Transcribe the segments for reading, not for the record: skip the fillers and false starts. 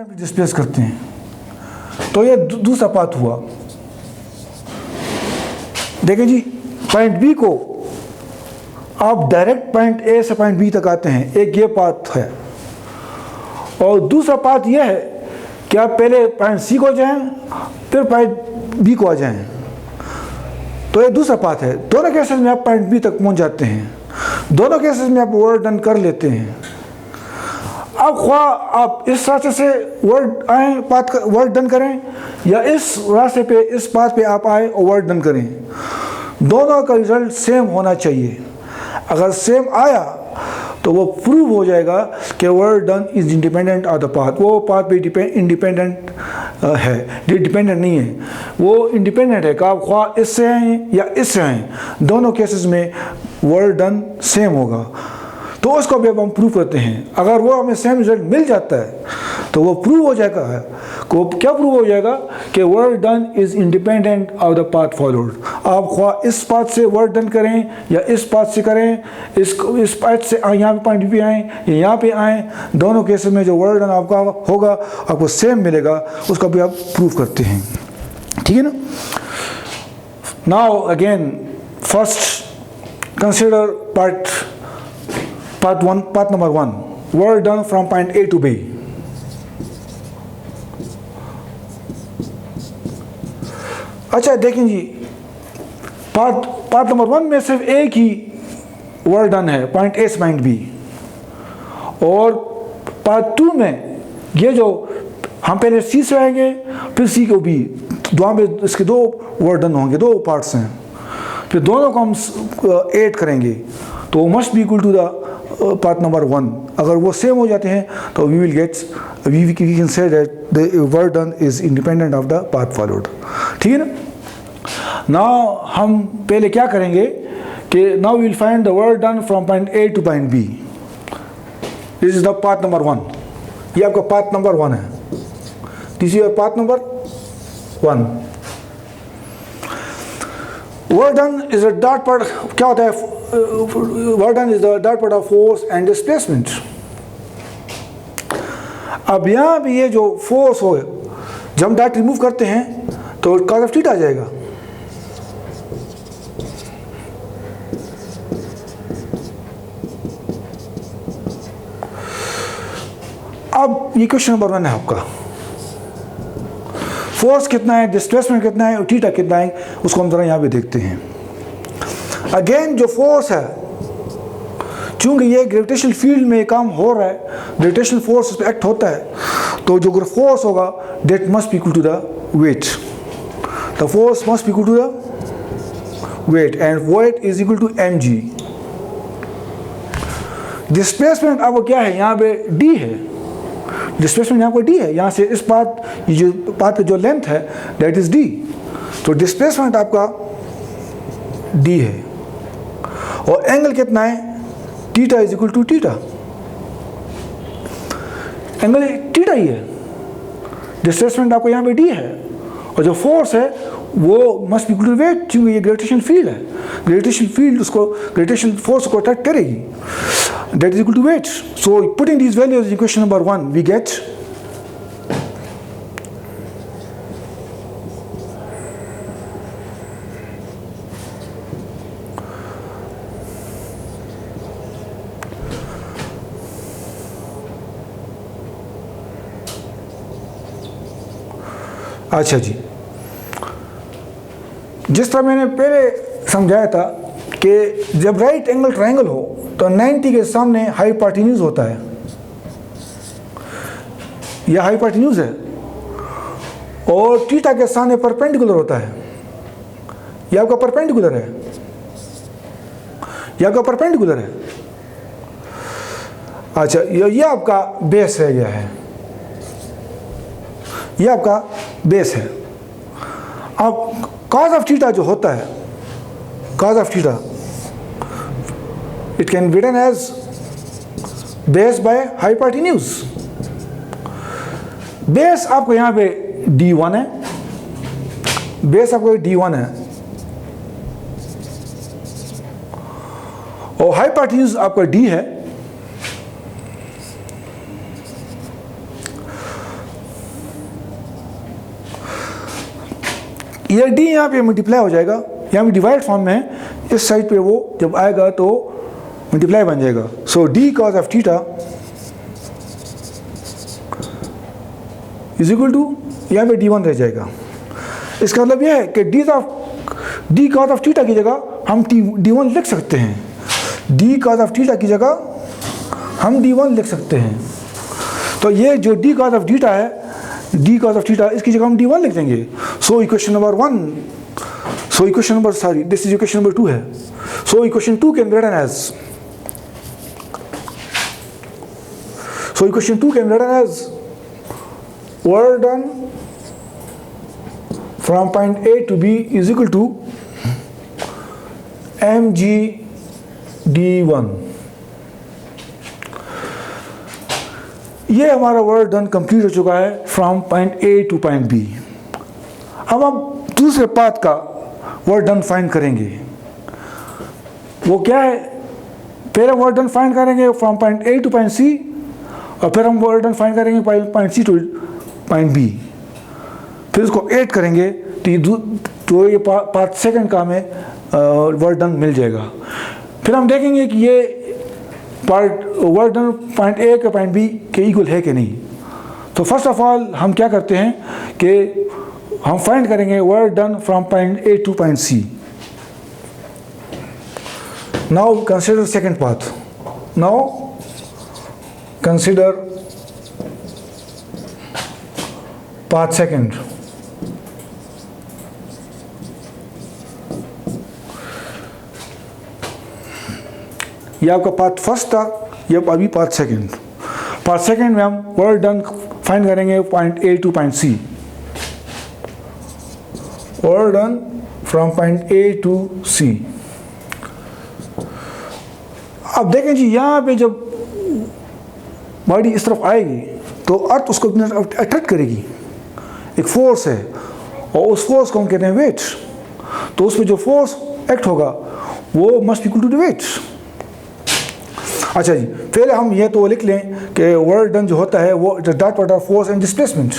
Displace करते हैं। तो ये दूसरा पाथ हुआ। देखें जी, पॉइंट बी को आप डायरेक्ट पॉइंट ए से पॉइंट बी तक आते हैं, एक ये पाथ है। और दूसरा पाथ ये है कि आप पहले पॉइंट सी को जाएं फिर पॉइंट बी को आ जाएं। तो ये दूसरा पाथ है। दोनों केसेस में आप पॉइंट बी तक पहुंच जाते हैं, दोनों केसेस में आप वर्क डन कर लेते हैं। अब ख्वाह आप इस रास्ते से वर्क आए पाथ वर्क डन करें या इस रास्ते पे इस पाथ पे आप आए और वर्क डन करें, दोनों का रिजल्ट सेम होना चाहिए। अगर सेम आया तो वो प्रूव हो जाएगा कि work done is independent of the path. वो पाथ पे इंडिपेंडेंट है, डिपेंडेंट नहीं है, वो इंडिपेंडेंट है कि आप ख्वाह इससे आए या इससे आए, दोनों केसेस में वर्क डन सेम होगा। तो उसको भी अब हम प्रूव करते हैं। अगर वो हमें सेम रिजल्ट मिल जाता है तो वो प्रूव हो जाएगा है को क्या प्रूव हो जाएगा कि work done is independent of the path followed. आप ख्वाह इस पाथ से वर्क डन करें या इस पाथ से करें, इस पाथ से यहाँ पे पॉइंट बी आए या यहाँ पे आए, दोनों केसेस में जो वर्क डन आपका होगा आपको सेम मिलेगा। उसको भी आप प्रूव करते हैं, ठीक है ना। Now again first consider path number 1, work done from point A to B. अच्छा देखें जी, पाथ नंबर 1 में सिर्फ एक ही वर्क डन है, पॉइंट ए से पॉइंट बी। और पाथ 2 में ये जो हम पहले सी से आएंगे फिर सी को बी, वहाँ पे इसके दो वर्क डन होंगे, दो पार्ट्स हैं, फिर दोनों को हम ऐड करेंगे तो must be equal to the path number 1। अगर वो सेम हो जाते हैं तो we can say that the work done is independent of the path followed, ठीक है ना। नाउ हम पहले क्या करेंगे कि now we will find the work done from point A to point B. This is the path number 1। ये आपका पाथ नंबर 1 है, this is your path number 1। Work done is a dot product. क्या होता है work done is the dot product of force and displacement. अब यहाँ भी ये जो फोर्स हो, जब हम डॉट रिमूव करते हैं तो कॉस ऑफ थीटा आ जाएगा। अब ये क्वेश्चन नंबर 1 है आपका, फोर्स कितना है, डिस्प्लेसमेंट कितना है और थीटा कितना है, उसको हम जरा यहाँ पे देखते हैं। अगेन जो फोर्स है, चूंकि ये ग्रेविटेशनल फील्ड में काम हो रहा है, ग्रेविटेशनल फोर्स पे एक्ट होता है, तो जो फोर्स होगा that must be equal to the weight. The force must be equal to the weight and weight is equal to mg। Displacement आपको क्या है, यहाँ पे d है, डिस्प्लेसमेंट यहाँ पर d है, यहाँ से इस पाथ, ये जो पाथ पे जो लेंथ है दैट इज d। तो डिस्प्लेसमेंट आपका d है और एंगल कितना है, theta is equal to theta. Angle theta ही है, डिस्प्लेसमेंट आपको यहाँ पे d है और जो फोर्स है वो must be equal to weight, क्योंकि ये ग्रेविटेशनल फील्ड है, ग्रेविटेशनल फील्ड उसको ग्रेविटेशनल फोर्स को अट्रैक्ट करेगी, that is equal to weight. So putting these values in question number 1 we get अच्छा जी, जिस तरह मैंने पहले समझाया था कि जब राइट एंगल ट्रायंगल हो तो 90 के सामने हाइपोटेन्यूज होता है, यह हाइपोटेन्यूज है, और थीटा के सामने परपेंडिकुलर होता है, यह आपका परपेंडिकुलर है, यह आपका परपेंडिकुलर है। अच्छा, यह आपका बेस है, यह है, यह आपका बेस है। अब cos ऑफ थीटा जो होता है, cos of theta it can be written as base by hypotenuse. Base आपको यहाँ पे d1 है, बेस आपको d1 है और हाइपोटेन्यूज आपका d है। ये डी यहाँ पे मल्टीप्लाई हो जाएगा, यहाँ पे डिवाइड फॉर्म में है, इस साइड पे वो जब आएगा तो मल्टीप्लाई बन जाएगा। So D cos of theta is equal to, यहाँ पे d1 रह जाएगा। इसका मतलब यह है कि डी कॉस ऑफ थीटा की जगह हम d1 लिख सकते हैं, डी कॉस ऑफ थीटा की जगह हम d1 लिख सकते हैं। तो ये जो डी कॉस ऑफ थीटा है, डी कॉस ऑफ थीटा, इसकी जगह हम d1 लिख देंगे। So equation number 1, so equation number sorry this is equation number 2 है। So equation 2 can be written as, so equation 2 can be written as work done from point A to B is equal to mg d1। ये हमारा work done complete हो चुका है from point A to point B। अब हम दूसरे path का work done find करेंगे। वो क्या है, पहले वर्क डन फाइंड करेंगे from point A to point C, और फिर हम वर्क डन फाइंड करेंगे point C two point B, फिर उसको ऐड करेंगे तो ये पार्ट सेकंड का हमें वर्क डन मिल जाएगा। फिर हम देखेंगे कि ये part work done point A के पॉइंट B के इक्वल है कि नहीं। तो फर्स्ट ऑफ ऑल हम क्या करते हैं कि हम फाइंड करेंगे work done from point A to point C। Now consider second path, now consider path second. ये आपका पाथ फर्स्ट था, ये अभी पाथ सेकंड। पाथ सेकंड में हम वर्क डन फाइंड करेंगे point A to point C, work done from point A to C। अब देखें जी, यहाँ पे जब बॉडी इस तरफ आएगी तो अर्थ उसको अट्रैक्ट करेगी, एक फोर्स है, और उस फोर्स को हम कहते हैं वेट। तो उस पर जो फोर्स एक्ट होगा वो must equal to the weight. अच्छा जी, पहले हम ये तो लिख लें कि वर्क डन जो होता है वो dot product of force and displacement.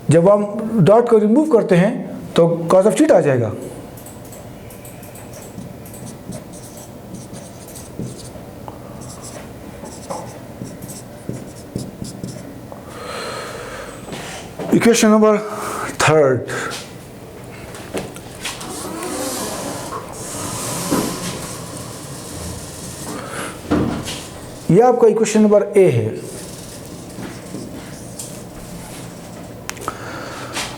जब हम डॉट को रिमूव करते हैं तो कॉस ऑफ थीटा आ जाएगा। इक्वेशन नंबर थर्ड, यह आपका इक्वेशन नंबर A है।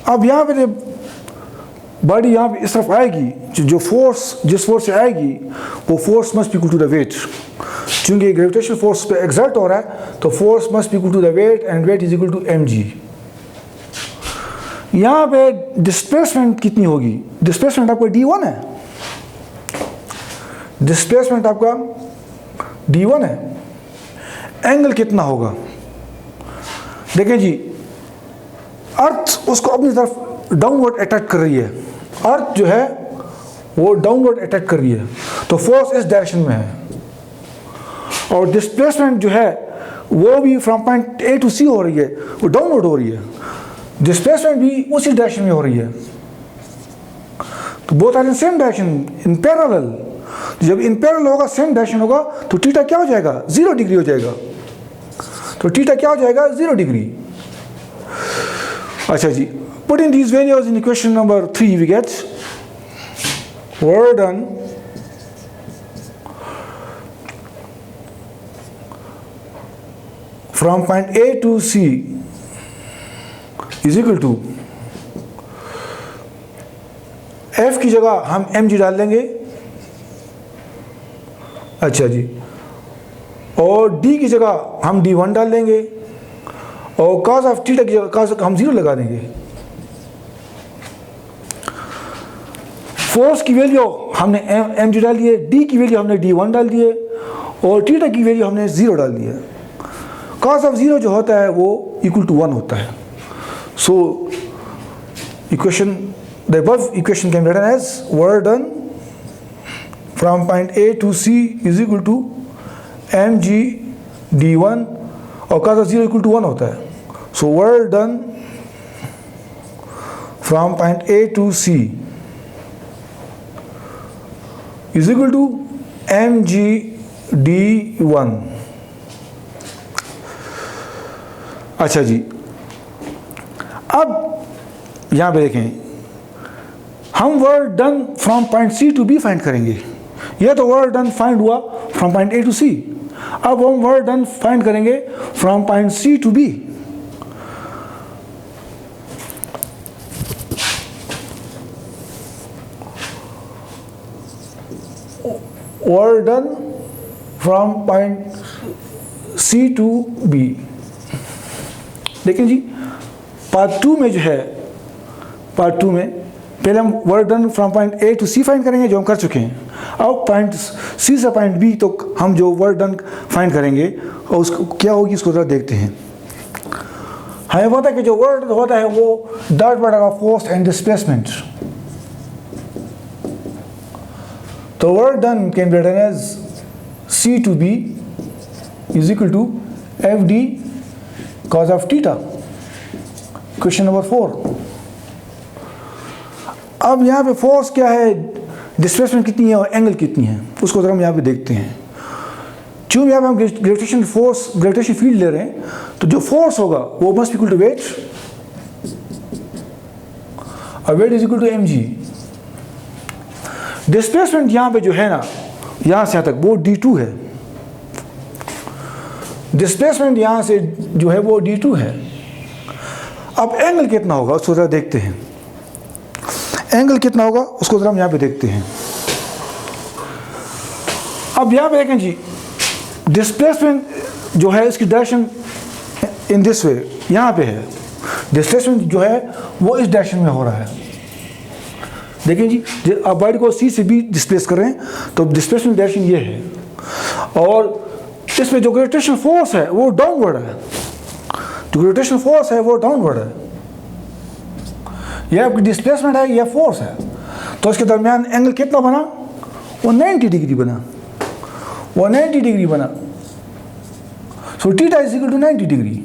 अब यहाँ पे बॉडी यहाँ पे इस तरफ आएगी, जो फोर्स जिस फोर्स से आएगी वो force must equal to the weight. चूंकि ग्रेविटेशनल फोर्स पे एक्सर्ट हो रहा है तो force must equal to the weight and weight is equal to mg। यहाँ पे डिस्प्लेसमेंट कितनी होगी, डिस्प्लेसमेंट आपका d1 है, डिस्प्लेसमेंट आपका d1 है। एंगल कितना होगा, देखें जी, अर्थ उसको अपनी तरफ डाउनवर्ड अटैक कर रही है, अर्थ जो है वो डाउनवर्ड अटैक कर रही है, तो फोर्स इस डायरेक्शन में है। और डिस्प्लेसमेंट जो है वो भी from point A to C हो रही है, वो डाउनवर्ड हो रही है, डिस्प्लेसमेंट भी उसी डायरेक्शन में हो रही है। तो both are in same direction in parallel. जब इन पैरेलल होगा, सेम डायरेक्शन होगा, तो थीटा क्या हो जाएगा, 0 डिग्री हो जाएगा। तो थीटा क्या हो जाएगा, 0 डिग्री। अच्छा जी, putting these values in equation number 3 we get work done from point A to C is equal to F की जगह हम mg डाल देंगे। अच्छा जी, और D की जगह हम d1 डाल देंगे, और cos ऑफ थीटा की जगह cos हम 0 लगा देंगे। फोर्स की वैल्यू हमने mg डाल दिए, D की वैल्यू हमने d1 डाल दिए, और थीटा की वैल्यू हमने 0 डाल दिया। cos ऑफ 0 जो होता है वो इक्वल टू 1 होता है। So equation, the above equation can be written as work done from point A to C is equal to mg d1, और cos of 0 इक्वल टू 1 होता है। So work done from point A to C is equal to mg/d1। अच्छा जी, अब यहां पे देखें, हम work done from point C to B find करेंगे। यह तो वर्क डन फाइंड हुआ from point A to C. अब हम वर्क डन फाइंड करेंगे from point C to B. Work done from point C to B. लेकिन जी part 2 में जो है, पार्ट 2 में पहले हम work done from point A to C find करेंगे, जो हम कर चुके हैं। अब पॉइंट सी से पॉइंट बी तो हम जो वर्क डन फाइंड करेंगे और उसको क्या होगी, इसको जरा देखते हैं। हमें पता है कि जो वर्क होता है वो dot product of force and displacement. तो work done can be written as C to B is equal to F D cos of theta। Question number 4। अब यहाँ पे फोर्स क्या है, डिस्प्लेसमेंट कितनी है और एंगल कितनी है, उसको जरा हम यहाँ पे देखते हैं। चूँकि यहाँ पे हम ग्रेविटेशन फोर्स, ग्रेविटेशन फील्ड ले रहे हैं, तो जो फोर्स होगा वो मस्ट इक्वल टू वेट, और weight is equal to mg। Displacement यहाँ पे जो है ना, यहाँ से यहाँ तक वो d2 है। डिस्प्लेसमेंट यहाँ से जो है वो d2 है। अब एंगल कितना होगा उसको ज़रा देखते हैं। एंगल कितना होगा उसको ज़रा हम यहाँ पे देखते हैं। अब यहाँ पे देखें जी, डिस्प्लेसमेंट जो है इसकी डायरेक्शन इन दिस वे यहाँ पे है। डिस्प्लेसमेंट जो है वो इस डायरेक्शन में हो रहा है। देखिए जी, आप बॉडी को सी से बी डिस्प्लेस कर रहे हैं तो डिस्प्लेसमेंट डायरेक्शन ये है, और इसमें जो ग्रेविटेशनल फोर्स है वो डाउनवर्ड है। जो ग्रेविटेशनल फोर्स है वो डाउनवर्ड है। यह आपकी डिस्प्लेसमेंट है, यह फोर्स है। तो इसके दरमियान एंगल कितना बना, वो 90 डिग्री बना, वो 90 डिग्री बना। So theta is equal to 90 degree.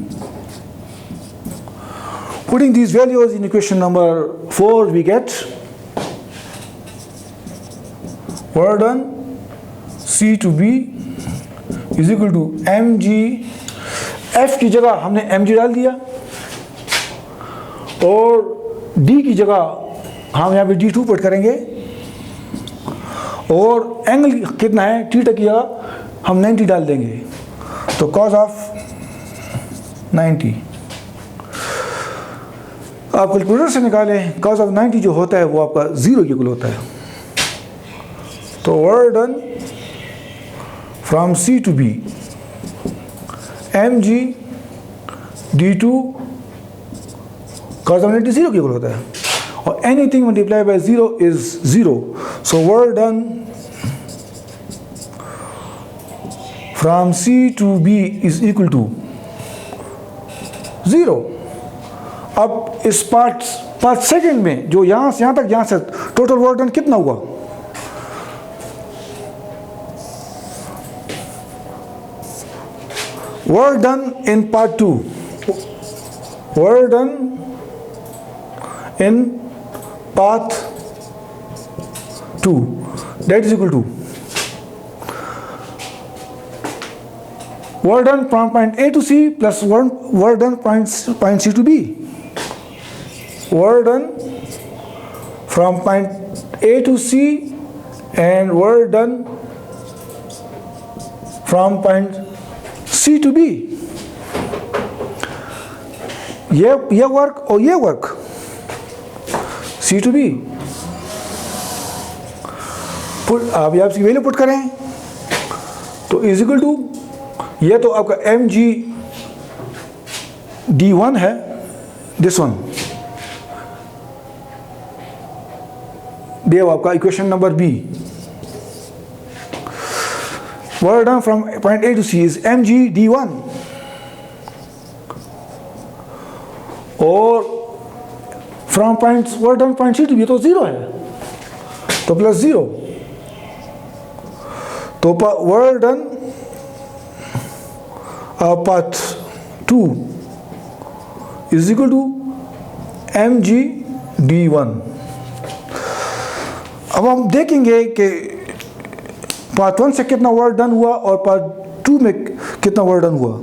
Putting these values in equation number 4, we get work done C to B is equal to mg। f की जगह हमने mg डाल दिया, और d की जगह हम यहाँ पे d2 पुट करेंगे, और एंगल कितना है थीटा की जगह हम 90 डाल देंगे, तो cos ऑफ 90। आप कैलकुलेटर से निकालें, cos ऑफ 90 जो होता है वो आपका 0 के इक्वल होता है। तो work done from C to B mg d2 cos of 90 0 के इक्वल होता है, और anything multiply by 0 is 0। So work done from C to B is equal to 0। अब इस पार्ट सेकंड में जो यहाँ से यहाँ तक, यहाँ से टोटल वर्क डन कितना हुआ, work done in part 2, work done in part 2, that is equal to work done from point A to C plus work done point C to B, work done from point A to C and work done from point C to B। ये work और ये work C to B। आप इसकी value put करें तो is equal to, ये तो आपका mg d1 है, दिस वन देव आपका equation number B. Work done from point A to C is mg d1, और from work done point C to B तो 0 है, तो प्लस 0, तो work done part 2 is equal to mg D1। अब हम देखेंगे कि पार्ट 1 से कितना वर्क डन हुआ और पार्ट 2 में कितना वर्क डन हुआ।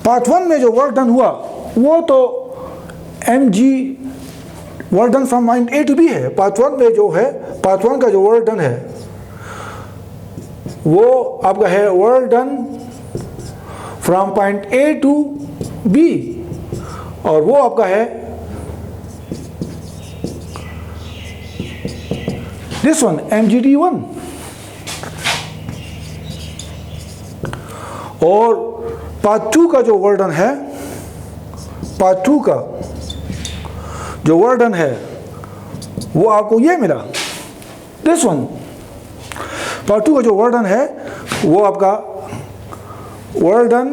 पार्ट 1 में जो वर्क डन हुआ वो तो mg work done from point A to B है। पार्ट 1 में जो है, पार्ट 1 का जो वर्क डन है वो आपका है work done from point A to B, और वो आपका है दिस वन mgd1। और पार्ट 2 का जो वर्क डन है, पार्ट 2 का जो वर्क डन है वो आपको ये मिला, दिस वन। पार्ट 2 का जो वर्क डन है वो आपका work done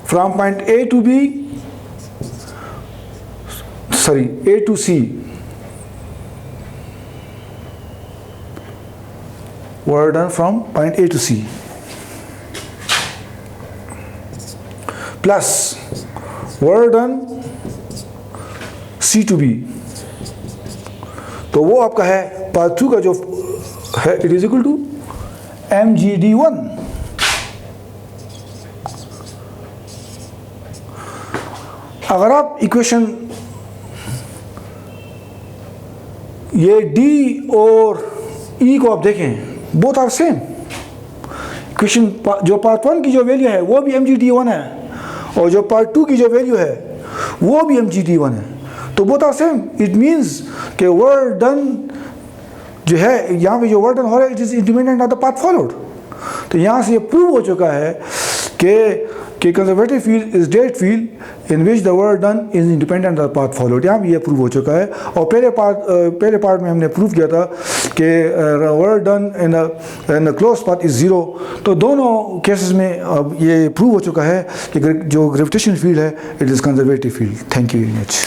from point A to B, sorry A to C, work done from point A to C plus work done C to B, तो वो आपका है पार्ट 2 का जो है it is equal to mgd1। अगर आप इक्वेशन ये D और E को आप देखें, बोथ आर सेम। इक्वेशन जो पार्ट 1 की जो वैल्यू है वो भी mgd1 है, और जो पार्ट 2 की जो वैल्यू है वो भी mgd1 है, तो both are same. It means कि वर्क डन जो है यहाँ पे जो वर्क डन हो रहा है it is independent of the path followed. तो यहाँ से ये प्रूव हो चुका है कि conservative field is that field in which the work done is independent of the path followed. यहाँ भी ये प्रूव हो चुका है। और पहले पार्ट में हमने प्रूव किया था कि work done in close path is 0। तो दोनों केसेस में अब ये प्रूव हो चुका है कि जो ग्रेविटेशनल फील्ड है it is conservative field. Thank you very much.